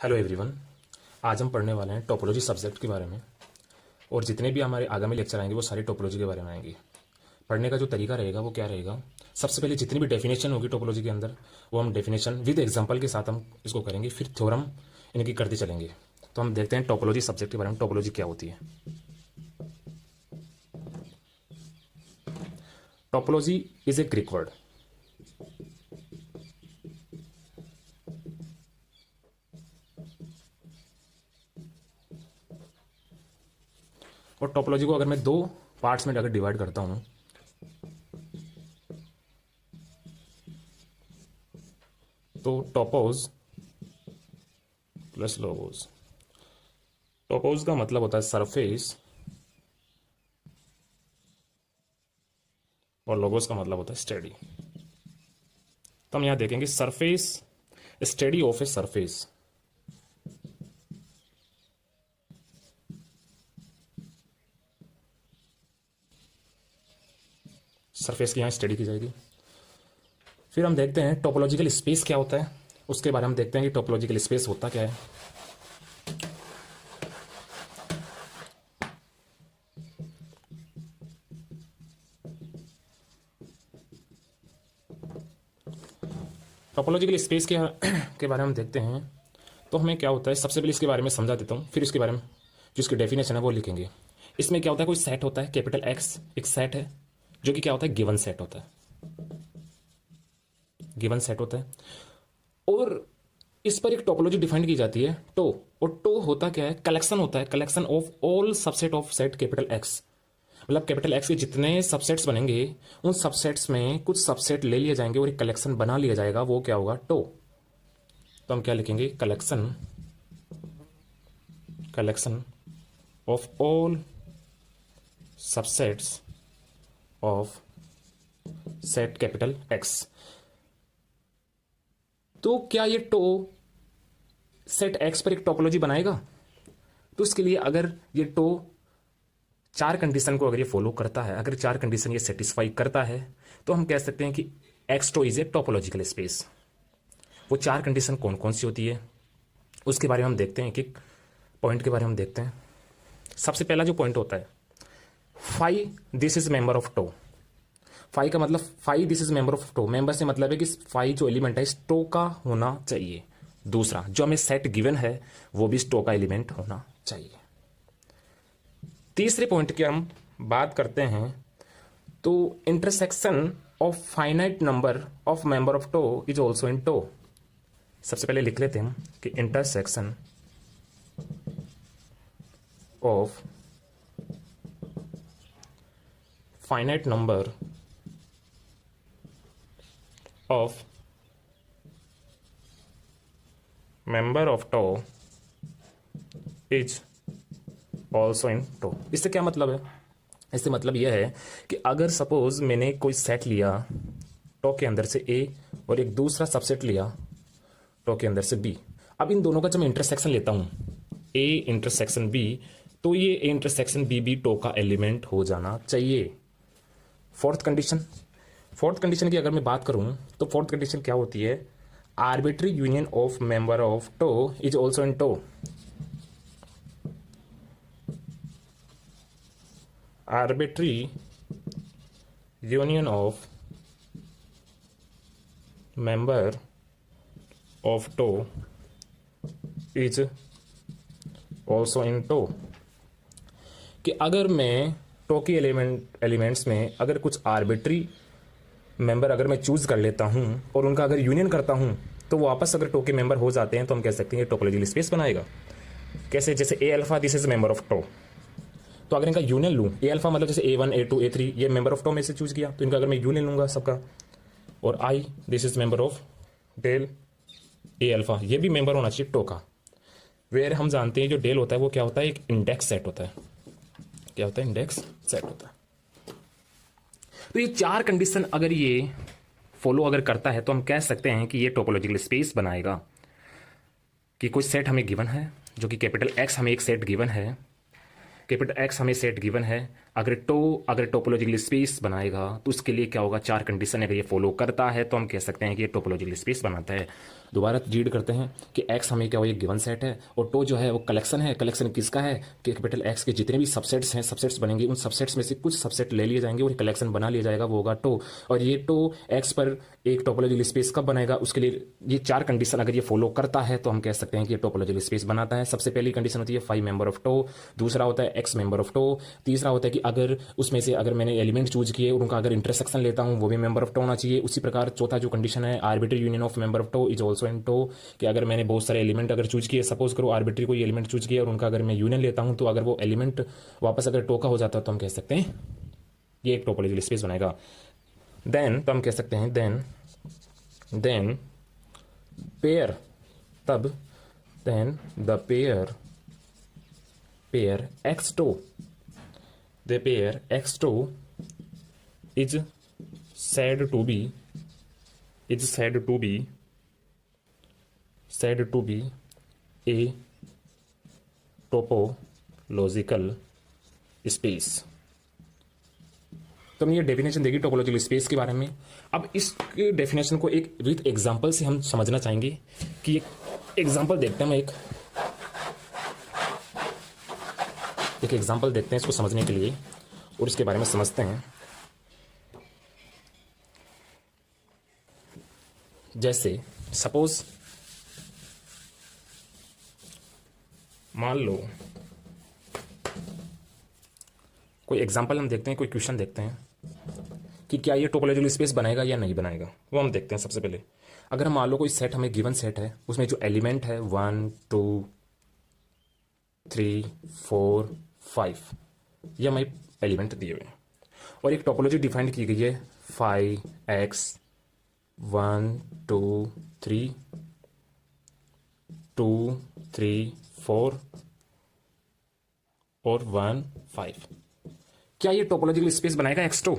Hello everyone. आज हम पढ़ने वाले हैं टोपोलॉजी सब्जेक्ट के बारे में और जितने भी हमारे आगामी लेक्चर आएंगे वो सारे टोपोलॉजी के बारे में आएंगे। पढ़ने का जो तरीका रहेगा वो क्या रहेगा, सबसे पहले जितनी भी डेफिनेशन होगी टोपोलॉजी के अंदर वो हम डेफिनेशन विद एग्जांपल के साथ हम इसको करेंगे, फिर थ्योरम इनकी करते चलेंगे। तो हम देखते हैं टोपोलॉजी सब्जेक्ट के बारे में, टोपोलॉजी क्या होती है। Topology is a Greek word. और टोपोलॉजी को अगर मैं दो पार्ट्स में अगर डिवाइड करता हूं तो टोपोज प्लस लोगोस। टोपोज का मतलब होता है सरफेस और लोगोस का मतलब होता है स्टडी। तो हम यहां देखेंगे surface, study of a surface. Surface की यहां स्टडी की जाएगी। फिर हम देखते हैं टोपोलॉजिकल स्पेस क्या होता है, उसके बारे में हम देखते हैं कि टोपोलॉजिकल स्पेस होता क्या है। टोपोलॉजिकल स्पेस के बारे में हम देखते हैं तो हमें क्या होता है, सबसे पहले इसके बारे में समझा देता हूँ, फिर इसके बारे में जो इसकी डेफिनेशन है वो लिखेंगे। इसमें क्या होता है, कोई सेट होता है, कैपिटल एक्स एक सेट है जो कि क्या होता है, गिवन सेट होता है, गिवन सेट होता है। और इस पर एक टोपोलॉजी डिफाइन की जाती है टो, और टो होता क्या है, कलेक्शन होता है, collection of all subset of set capital x. मतलब कैपिटल एक्स के जितने सबसेट्स बनेंगे उन सबसेट्स में कुछ सबसेट ले लिए जाएंगे और एक कलेक्शन बना लिया जाएगा, वो क्या होगा, टो। तो हम क्या लिखेंगे, collection, collection of all subsets of set capital x. तो क्या ये टो सेट एक्स पर एक टोपोलॉजी बनाएगा? तो इसके लिए अगर ये टो चार कंडीशन को अगर ये फॉलो करता है, अगर चार कंडीशन ये सेटिस्फाई करता है, तो हम कह सकते हैं कि X tau is a topological space. वो चार कंडीशन कौन कौन सी होती है उसके बारे में हम देखते हैं, एक पॉइंट के बारे में हम देखते हैं। सबसे पहला जो पॉइंट होता है, phi this is member of tau. Phi का मतलब, phi this is member of tau, member से मतलब है कि फाई जो एलिमेंट है इस टो का होना चाहिए। दूसरा, जो हमें सेट गिवन है वो भी इस टो का एलिमेंट होना चाहिए। तीसरे पॉइंट की हम बात करते हैं तो intersection of finite number of member of tau is also in tau. सबसे पहले लिख लेते हैं हम कि intersection of finite number of member of tau is also in tau. इससे क्या मतलब है, इससे मतलब यह है कि अगर सपोज मैंने कोई सेट लिया टो के अंदर से ए और एक दूसरा सबसेट लिया टो के अंदर से बी, अब इन दोनों का जब मैं इंटरसेक्शन लेता हूं, ए इंटरसेक्शन बी, तो ये ए इंटरसेक्शन बी भी टो का एलिमेंट हो जाना चाहिए। फोर्थ कंडीशन, फोर्थ कंडीशन की अगर मैं बात करूं तो फोर्थ कंडीशन क्या होती है, arbitrary union of member of tau is also in tau. Arbitrary union of member of tau is also in tau. कि अगर मैं टो की एलिमेंट्स में अगर कुछ आर्बिट्री मेंबर अगर मैं चूज कर लेता हूं और उनका अगर यूनियन करता हूं तो वो आपस अगर टो के मेंबर हो जाते हैं तो हम कह सकते हैं ये टोपोलॉजिकल स्पेस बनाएगा। कैसे, जैसे A alpha this is member of tau, तो अगर इनका यूनियन लूं, ए अल्फा मतलब जैसे A1 A2 A3 ये मेंबर ऑफ टो में से चूज किया, तो इनका अगर मैं यूनियन लूंगा सबका, और I this is member of del A alpha, ये भी मेंबर होना चाहिए टो का। वेयर हम जानते हैं जो डेल होता है वो क्या होता है, एक इंडेक्स सेट होता है। क्या होता है, इंडेक्स सेट होता है। तो ये चार कंडीशन अगर ये फॉलो अगर करता है तो हम कह सकते हैं कि ये टोपोलॉजिकल स्पेस बनाएगा। कि कोई सेट हमें गिवन है जो कि कैपिटल एक्स हमें एक सेट गिवन है, कैपिटल एक्स हमें सेट गिवन है, अगर टोपोलॉजिकल स्पेस बनाएगा तो उसके लिए क्या होगा, 4 कंडीशन अगर ये फॉलो करता है तो हम कह सकते हैं कि ये टोपोलॉजिकल स्पेस बनाता है। दोबारा रीड करते हैं कि एक्स हमें क्या हो, एक गिवन सेट है, और टो जो है वो कलेक्शन है। कलेक्शन किसका है कि कैपिटल एक्स के जितने भी सबसेट्स हैं, सबसेट्स बनेंगे, उन सबसेट्स में से कुछ सबसेट ले लिए जाएंगे और कलेक्शन बना लिया जाएगा, वो होगा टो। और ये टो एक्स पर एक टोपोलॉजिकल स्पेस कब बनेगा, उसके लिए ये 4 कंडीशन अगर ये फॉलो करता है तो हम कह सकते हैं कि ये टोपोलॉजिकल स्पेस बनाता है। सबसे पहली कंडीशन होती है 5 मेंबर ऑफ टो, दूसरा होता है एक्स मेंबर ऑफ टो, तीसरा होता है कि अगर उसमें से अगर मैंने एलिमेंट चूज किए और उनका अगर इंटरसेक्शन लेता हूं वो भी मेंबर ऑफ टो होना चाहिए। उसी प्रकार चौथा जो कंडीशन है, arbitrary union of member of tau is also in tau, कि अगर मैंने बहुत सारे एलिमेंट अगर चूज किए, सपोज करो आर्बिट्री कोई एलिमेंट चूज किया और उनका अगर मैं यूनियन लेता हूं तो अगर वो एलिमेंट वापस अगर टो का हो जाता है तो हम कह सकते हैं ये एक टोपोलॉजिकल स्पेस बनाएगा। देन तो हम कह सकते हैं देन पेयर, तब then the pair x tau, the pair x tau is said to be a topological space। तो हम ये डेफिनेशन देगी टोपोलॉजिकल स्पेस के बारे में। अब इस डेफिनेशन को एक विथ एग्जांपल से हम समझना चाहेंगे कि एक एग्जांपल देखते हैं। हम एक एग्जांपल देखते हैं इसको समझने के लिए और इसके बारे में समझते हैं। जैसे सपोज मान लो कोई एग्जांपल हम देखते हैं, कोई क्वेश्चन देखते हैं कि क्या ये टोपोलॉजिकल स्पेस बनाएगा या नहीं बनाएगा, वो हम देखते हैं। सबसे पहले अगर हम मान लो कोई सेट हमें गिवन सेट है, उसमें जो एलिमेंट है 1 2 3 4 5, ये हमें एलिमेंट दिए हुए हैं और एक टोपोलॉजी डिफाइंड की गई है 5x 1 2 3 2 3 4 और 1 5। क्या ये टोपोलॉजिकल स्पेस बनाएगा एक्स टो?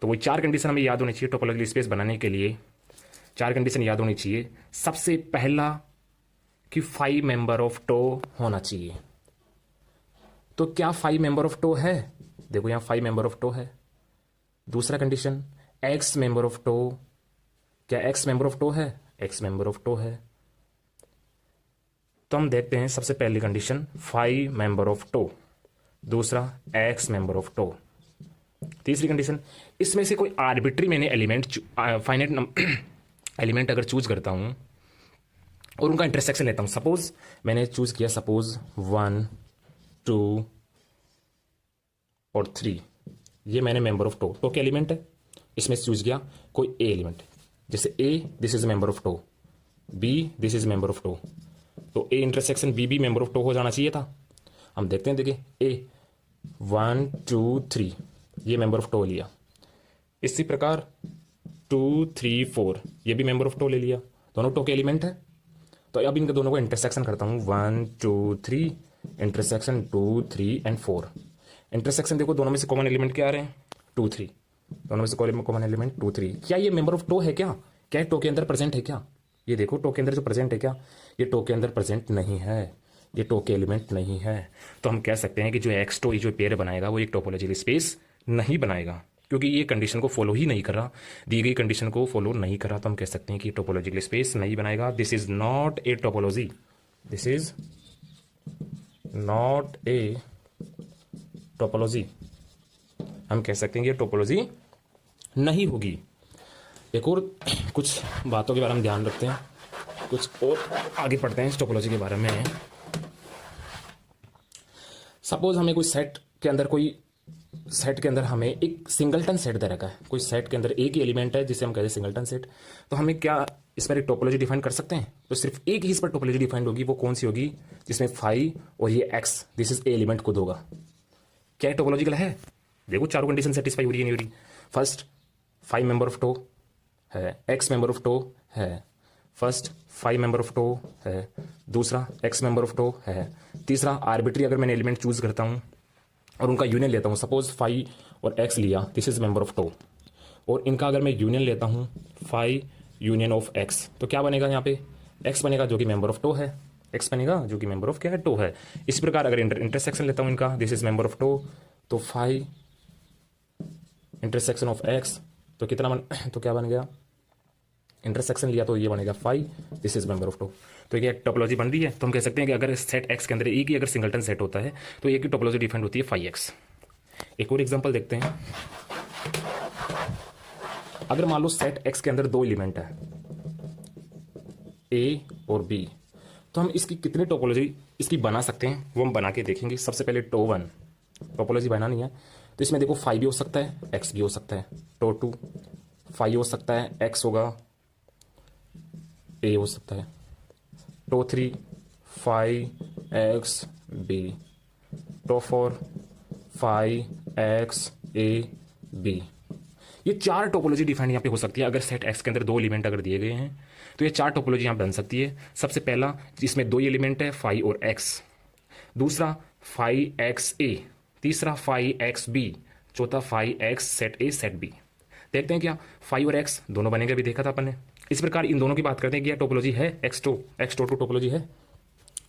तो वो 4 कंडीशन हमें याद होनी चाहिए टोपोलॉजिकल स्पेस बनाने के लिए। 4 कंडीशन याद होनी चाहिए। सबसे पहला कि 5 मेंबर ऑफ टो होना चाहिए। तो क्या 5 मेंबर ऑफ टो है? देखो यहां 5 मेंबर ऑफ टो है। दूसरा condition X member of tau, क्या एक्स मेंबर ऑफ टो है? एक्स मेंबर ऑफ टो है। तो हम देखते हैं सबसे पहली कंडीशन 5 मेंबर ऑफ टो, दूसरा एक्स मेंबर ऑफ टो। तीसरी कंडीशन इसमें से कोई आर्बिट्री मैंने एलिमेंट फाइनाइट एलिमेंट अगर चूज करता हूं और उनका इंटरसेक्शन लेता हूं, सपोज मैंने चूज किया सपोज 1 2 और 3, ये मैंने मेंबर ऑफ टो के एलिमेंट है। इसमें चूज किया कोई ए एलिमेंट, जैसे A this is member of tau, B this is member of tau, तो ए इंटरसेक्शन बी भी मेंबर ऑफ टो हो जाना चाहिए था। हम देखते हैं, देखिए ए 1 2 3 ये मेंबर ऑफ टो लिया। इसी प्रकार 2 3 4 ये भी मेंबर ऑफ टो ले लिया, दोनों टो के एलिमेंट है। तो अब इनके दोनों को इंटरसेक्शन करता हूं 1 2 3 इंटरसेक्शन 2 3 एंड 4। इंटरसेक्शन देखो दोनों में से कॉमन एलिमेंट क्या आ रहे हैं 2 3, दोनों में से कॉमन एलिमेंट 2 3। क्या ये मेंबर ऑफ टो है? क्या टो के अंदर प्रेजेंट है? क्या ये देखो टो के अंदर जो प्रेजेंट है, क्या ये टो के अंदर प्रेजेंट नहीं है, ये टो के एलिमेंट नहीं है। तो हम कह सकते हैं कि जो एक्स टो जो पेयर बनाएगा वो एक टोपोलॉजिकल स्पेस नहीं बनाएगा, क्योंकि ये कंडीशन को फॉलो ही नहीं कर रहा, दी गई कंडीशन को फॉलो नहीं कर रहा। तो हम कह सकते हैं कि टोपोलॉजिकल स्पेस नहीं बनाएगा। This is not a topology, this is not a topology. हम कह सकते हैं कि टोपोलॉजी नहीं होगी। एक और कुछ बातों के बारे में ध्यान रखते हैं, कुछ और आगे पढ़ते हैं इस टोपोलॉजी के बारे में। सपोज हमें कोई सेट के अंदर हमें एक सिंगलटन सेट दे रखा है, कोई सेट के अंदर एक ही एलिमेंट है जिसे हम कहते हैं सिंगलटन सेट। तो हमें क्या इस पर एक टोपोलॉजी डिफाइन कर सकते हैं? तो सिर्फ एक ही इस पर टोपोलॉजी डिफाइंड होगी, वो कौन सी होगी? जिसमें 5 और ये x this is a element खुद होगा। क्या टोपोलॉजिकल है? देखो चारों कंडीशन सेटिस्फाई हो रही है नहीं हो रही। फर्स्ट 5 मेंबर ऑफ टो है, एक्स मेंबर ऑफ टो है, फर्स्ट 5 मेंबर ऑफ टो है, दूसरा एक्स मेंबर ऑफ टो है, तीसरा आर्बिट्री अगर मैंने एलिमेंट चूज करता हूं और उनका यूनियन लेता हूं, सपोज 5 और एक्स लिया, this is member of tau, और इनका अगर मैं यूनियन लेता हूं 5 यूनियन ऑफ एक्स, तो क्या बनेगा? यहाँ पे एक्स बनेगा जो कि मेंबर ऑफ टो है, एक्स बनेगा जो कि मेंबर ऑफ क्या है? टो है। इसी प्रकार अगर इंटरसेक्शन लेता हूं इनका, this is member of tau, तो फाई इंटरसेक्शन ऑफ एक्स, तो कितना तो क्या बन गया, इंटरसेक्शन लिया तो ये बनेगा phi, this is member of tau. तो ये एक टोपोलॉजी बन रही है। तो हम कह सकते हैं कि अगर सेट एक्स के अंदर एक ही अगर सिंगलटन सेट होता है तो एक की टोपोलॉजी डिफाइंड होती है फाई एक्स। एक और एग्जांपल देखते हैं। अगर मान लो सेट एक्स के अंदर दो एलिमेंट है ए और बी, तो हम इसकी कितनी टोपोलॉजी इसकी बना सकते हैं वो हम बना के देखेंगे। सबसे पहले टो वन टोपोलॉजी बनानी है, तो इसमें देखो फाई भी हो सकता है एक्स भी हो सकता है, टो टू फाई हो सकता है एक्स होगा ए हो सकता है, tau three phi X B, tau four phi X A B. ये चार टोपोलॉजी डिफाइंड यहाँ पे हो सकती है। अगर सेट एक्स के अंदर दो एलिमेंट अगर दिए गए हैं तो ये चार टोपोलॉजी यहाँ बन सकती है। सबसे पहला जिसमें दो एलिमेंट है फाई और एक्स, दूसरा फाई एक्स ए, तीसरा फाई एक्स बी, चौथा phi X set A set B. देखते हैं क्या फाई और एक्स दोनों बनेंगे, अभी देखा था अपन ने। इस प्रकार इन दोनों की बात करते हैं कि यह टोपोलॉजी है एक्स टो टू टोपोलॉजी है।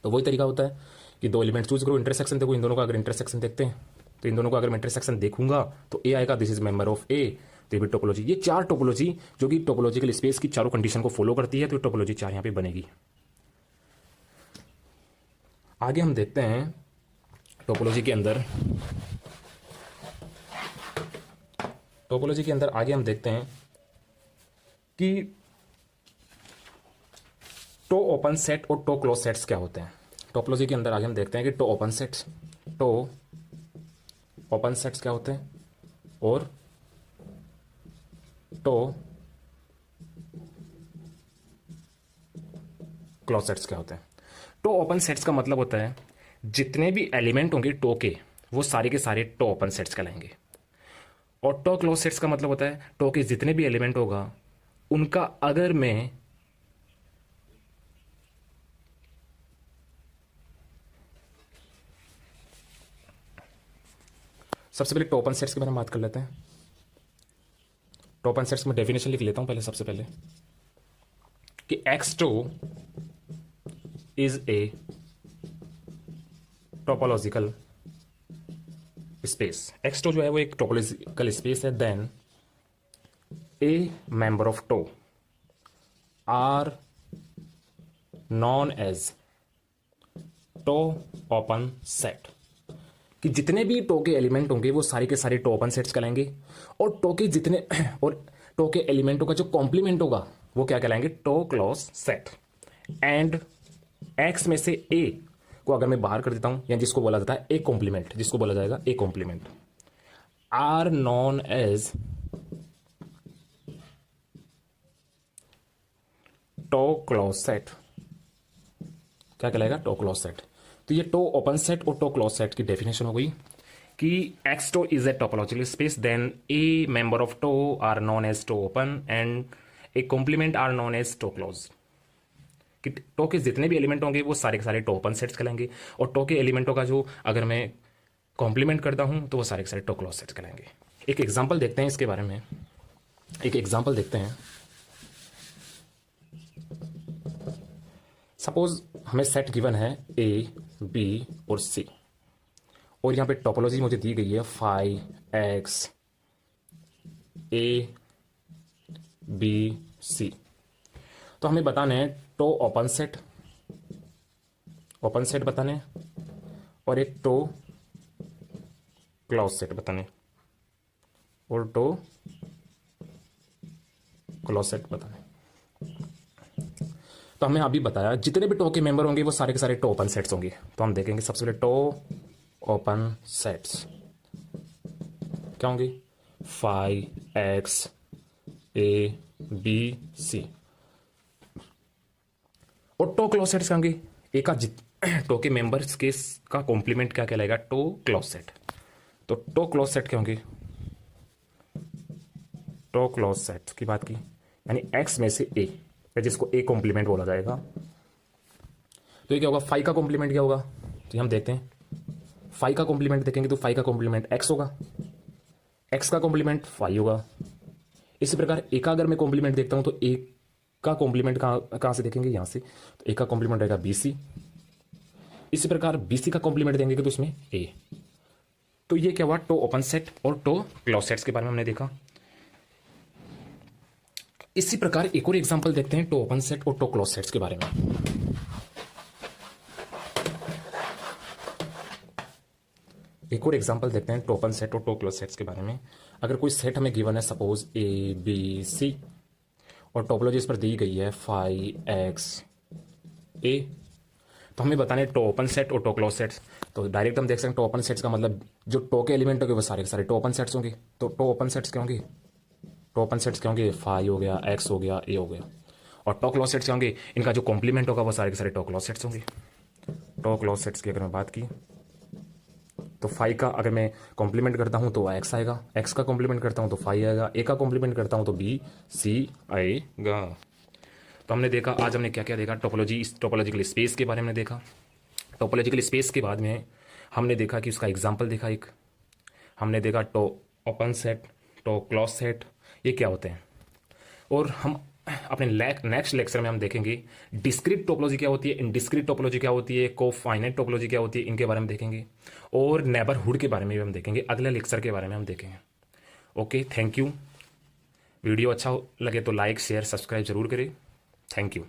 तो वही तरीका होता है कि दो एलिमेंट चूज करो, इंटरसेक्शन देखो इन दोनों का। अगर इंटरसेक्शन देखते हैं तो इन दोनों का अगर मैं इंटरसेक्शन देखूंगा तो ए आएगा, दिस इज मेंबर ऑफ ए, तो ये टोपोलॉजी। ये चार टोपोलॉजी जो कि टोपोलॉजिकल स्पेस की चारों कंडीशन को फॉलो करती है, तो टोपोलॉजी चार यहां पे बनेगी। आगे हम देखते हैं टोपोलॉजी के अंदर आगे हम देखते हैं कि टो ओपन सेट और टो क्लोज सेट्स क्या होते हैं। टोपोलॉजी के अंदर आगे हम देखते हैं कि टो ओपन सेट्स क्या होते हैं और टो क्लोज सेट्स क्या होते हैं। टो ओपन सेट्स का मतलब होता है जितने भी एलिमेंट होंगे टो के वो सारे के सारे टो ओपन सेट्स कहलाएंगे। और टो क्लोज सेट्स का मतलब होता है टो के जितने भी एलिमेंट होगा उनका अगर मैं सबसे पहले टो ओपन सेट्स के बारे में बात कर लेते हैं। टो ओपन सेट्स में डेफिनेशन लिख लेता हूं पहले सबसे पहले कि X2 is a topological space. X2 जो है वो एक टोपोलॉजिकल स्पेस है। Then a member of tau are known as tau open set, कि जितने भी टो के एलिमेंट होंगे वो सारे के सारे टो ओपन सेट्स कहलाएंगे। और टो के जितने और टो के एलिमेंटों का जो कॉम्प्लीमेंट होगा वो क्या कहलाएंगे, tau close set. And X में से ए को अगर मैं बाहर कर देता हूं, या जिसको बोला जाता है ए कॉम्प्लीमेंट, जिसको बोला जाएगा A complement, are known as tau close set. क्या कहलाएगा, टो क्लोज सेट। तो ये टो ओपन सेट और टो क्लोज सेट की डेफिनेशन हो गई कि X2 is a topological space, then a member of tau are known as tau open and a complement are known as tau closed. कि tau के जितने भी element होंगे वो सारे के सारे टो ओपन सेट्स कहलाएंगे, और टो के एलिमेंटों का जो अगर मैं कॉम्प्लीमेंट करता हूं तो वो सारे के सारे टो क्लोज सेट्स कहलाएंगे। एक एग्जाम्पल देखते हैं इसके बारे में। एक एग्जाम्पल देखते हैं। सपोज हमें सेट गिवन है ए बी और सी, और यहां पे टोपोलॉजी मुझे दी गई है phi X A B C. तो हमें बताना है टो ओपन सेट बताने, और एक टो क्लोज सेट बताने, और टो क्लोज सेट बताने। तो हमें अभी बताया जितने भी टो के मेंबर होंगे वो सारे के सारे टो ओपन सेट्स होंगे। तो हम देखेंगे सबसे पहले टो ओपन सेट्स क्या होंगे, phi X A B C. और टो क्लोज सेट्स क्या होंगे, ए का टो के मेंबर्स के का कॉम्प्लीमेंट क्या कहलाएगा, टो क्लोज सेट। तो टो क्लोज सेट क्या होंगे, टो क्लोज सेट की बात की यानी एक्स में से ए, जिसको ए कॉम्प्लीमेंट बोला जाएगा। तो ये क्या होगा, फाई का कॉम्प्लीमेंट क्या होगा, तो हम देखते हैं फाई का कॉम्प्लीमेंट देखेंगे तो फाई का कॉम्प्लीमेंट एक्स होगा, एक्स का कॉम्प्लीमेंट फाई होगा। इसी प्रकार ए का अगर मैं कॉम्प्लीमेंट देखता हूं तो ए का कॉम्प्लीमेंट कहां से देखेंगे, यहां से। तो ए का कॉम्प्लीमेंट रहेगा बी सी। इसी प्रकार बी सी का कॉम्प्लीमेंट देंगे तो इसमें ए। तो ये क्या हुआ, टो ओपन सेट और टो क्लोज सेट्स के बारे में हमने देखा। इसी प्रकार एक और एग्जांपल देखते हैं टो ओपन सेट और टो क्लोज सेट्स के बारे में। एक और एग्जांपल देखते हैं टो ओपन सेट और टो क्लोज सेट्स के बारे में। अगर कोई सेट हमें गिवन है, सपोज ए बी सी, और टोपोलॉजी इस पर दी गई है 5x a, तो हमें बताने टो ओपन सेट और टो क्लोज सेट्स। तो डायरेक्ट हम देख सकते हैं टो ओपन सेट्स का मतलब जो टो के एलिमेंट होंगे वो सारे के सारे टो ओपन सेट्स होंगे। तो टो ओपन सेट्स क्या होंगे, टो ओपन सेट्स क्या होंगे, 5 हो गया, x हो गया, a हो गया। और टो क्लोज सेट्स क्या होंगे, इनका जो कॉम्प्लीमेंट होगा वो सारे के सारे टो क्लोज सेट्स होंगे। टो क्लोज सेट्स की अगर मैं बात की तो 5 का अगर मैं कॉम्प्लीमेंट करता हूँ तो x आएगा, x का कॉम्प्लीमेंट करता हूँ तो 5 आएगा, a का कॉम्प्लीमेंट करता हूँ तो b c आएगा। तो हमने देखा आज हमने क्या क्या देखा, टोपोलॉजी, इस टोपोलॉजिकल स्पेस के बारे में देखा। टोपोलॉजिकल स्पेस के बाद में हमने देखा कि उसका एग्जांपल देखा एक, हमने देखा tau open set, tau close set, ये क्या होते हैं। और हम अपने नेक्स्ट लेक्चर में हम देखेंगे डिस्क्रीट टोपोलॉजी क्या होती है, इनडिस्क्रीट टोपोलॉजी क्या होती है, कोफाइनाइट टोपोलॉजी क्या होती है, इनके बारे में देखेंगे। और नेबरहुड के बारे में भी हम देखेंगे, अगले लेक्चर के बारे में हम देखेंगे। Okay, thank you. वीडियो अच्छा लगे तो लाइक शेयर सब्सक्राइब जरूर करें। Thank you.